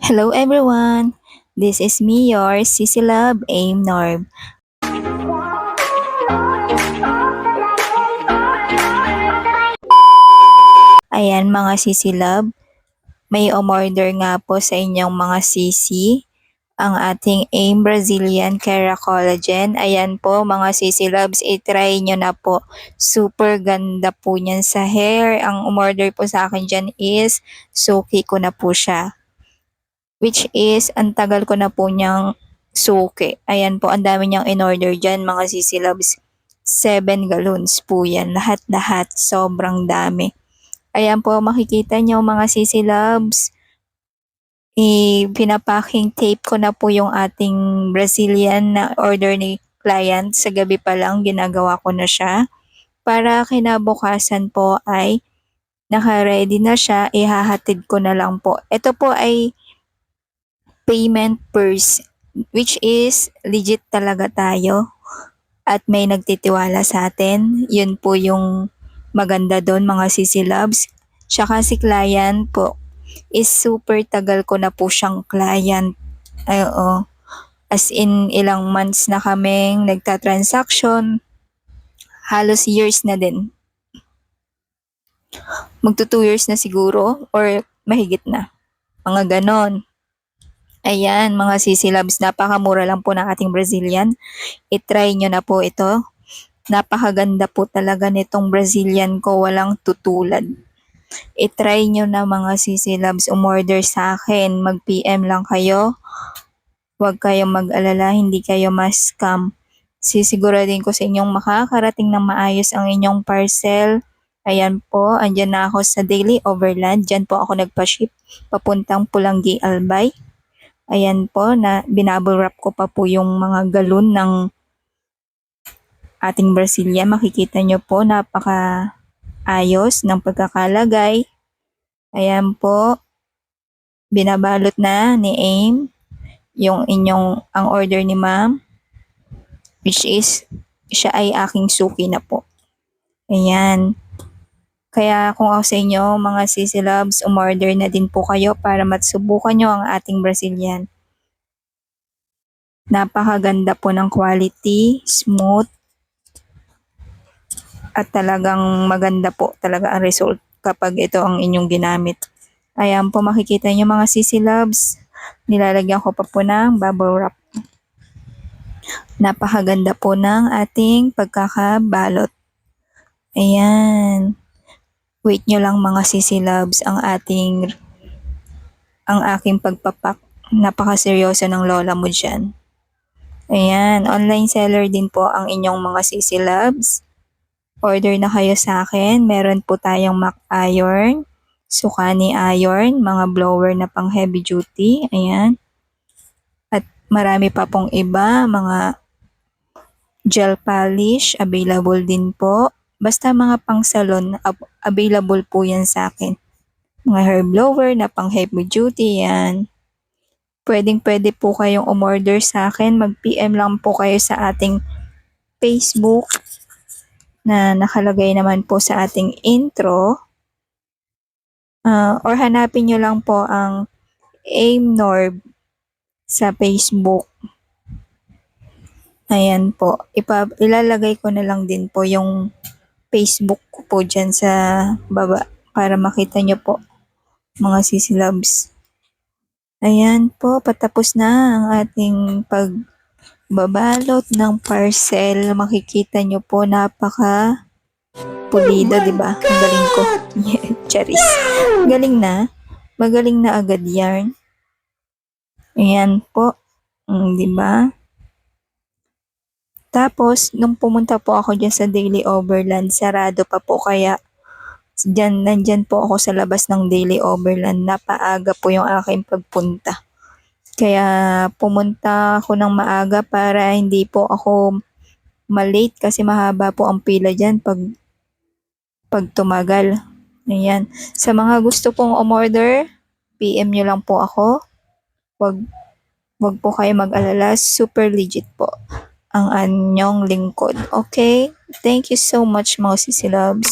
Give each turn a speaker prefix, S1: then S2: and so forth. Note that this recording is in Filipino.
S1: Hello everyone! This is me, your Sissy Love Aim Norb. Ayan mga Sissy Love, may umorder nga po sa inyong mga sisi ang ating AIM Brazilian Kera Collagen. Ayan po mga Sissy Loves, itry nyo na po. Super ganda po niyan sa hair. Ang umorder po sa akin dyan is suki ko na po siya. Which is, ang tagal ko na po niyang suki. Ayan po, ang dami niyang in-order dyan mga Sissy Loves. 7 gallons po yan. Lahat-lahat. Sobrang dami. Ayan po, makikita niyo mga Sissy Loves. Pinapacking tape ko na po yung ating Brazilian na order ni client. Sa gabi pa lang, ginagawa ko na siya. Para kinabukasan po ay naka-ready na siya, ihahatid ko na lang po. Ito po ay payment first, which is legit talaga tayo at may nagtitiwala sa atin. Yun po yung maganda doon mga Sissy Loves. Tsaka si client po is super tagal ko na po siyang client. Ay, oo. As in ilang months na kaming nagta-transaction. Halos years na din. Magto 2 years na siguro or mahigit na. Mga ganon. Ayan mga Sissy Loves, napakamura lang po ng ating Brazilian. I-try nyo na po ito. Napakaganda po talaga nitong Brazilian ko, walang tutulad. I-try nyo na mga Sissy Loves, umorder sa akin. Mag-PM lang kayo. Huwag kayong mag-alala, hindi kayo ma-scam. Sisiguraduhin ko sa inyong makakarating ng maayos ang inyong parcel. Ayan po, andyan na ako sa Daily Overland. Diyan po ako nagpa-ship papuntang Pulangi, Albay. Ayan po, na binubble wrap ko pa po yung mga galon ng ating Brazilian. Makikita nyo po, napaka ayos ng pagkakalagay. Ayan po, binabalot na ni AIM yung ang order ni ma'am, which is siya ay aking suki na po. Ayan. Kaya kung ako sa inyo mga Sissy Loves, umorder na din po kayo para matsubukan nyo ang ating Brazilian. Napakaganda po ng quality, smooth, at talagang maganda po talaga ang result kapag ito ang inyong ginamit. Ayan po, makikita nyo mga Sissy Loves, nilalagyan ko pa po ng bubble wrap. Napakaganda po ng ating pagkakabalot. Ayan. Wait nyo lang mga Sissy Loves, ang aking pagpapak. Napakaseryoso ng lola mo dyan. Ayan, online seller din po ang inyong mga Sissy Loves. Order na kayo sa akin. Meron po tayong Mac Iron, Sukani Iron, mga blower na pang heavy duty. Ayan. At marami pa pong iba, mga gel polish, available din po. Basta mga pang salon, available po yan sa akin. Mga hair blower na pang heavy duty yan. Pwedeng-pwede po kayong umorder sa akin. Mag-PM lang po kayo sa ating Facebook na nakalagay naman po sa ating intro. Or hanapin nyo lang po ang AIM Norb sa Facebook. Ayan po. Ilalagay ko na lang din po yung Facebook ko po dyan sa baba para makita nyo po mga Sissy Loves. Ayan po, patapos na ang ating pagbabalot ng parcel. Makikita nyo po, napaka pulido, di ba? Ang galing ko. Charis. Galing na. Magaling na agad yarn. Ayan po. Di ba? Tapos, nung pumunta po ako dyan sa Daily Overland, sarado pa po kaya nandyan po ako sa labas ng Daily Overland. Napaaga po yung aking pagpunta. Kaya pumunta ako ng maaga para hindi po ako malate kasi mahaba po ang pila dyan pag tumagal. Ayan. Sa mga gusto pong umorder, PM nyo lang po ako. Wag po kayo mag-alala. Super legit po ang anyong lingkod. Okay? Thank you so much mga Sissy Loves.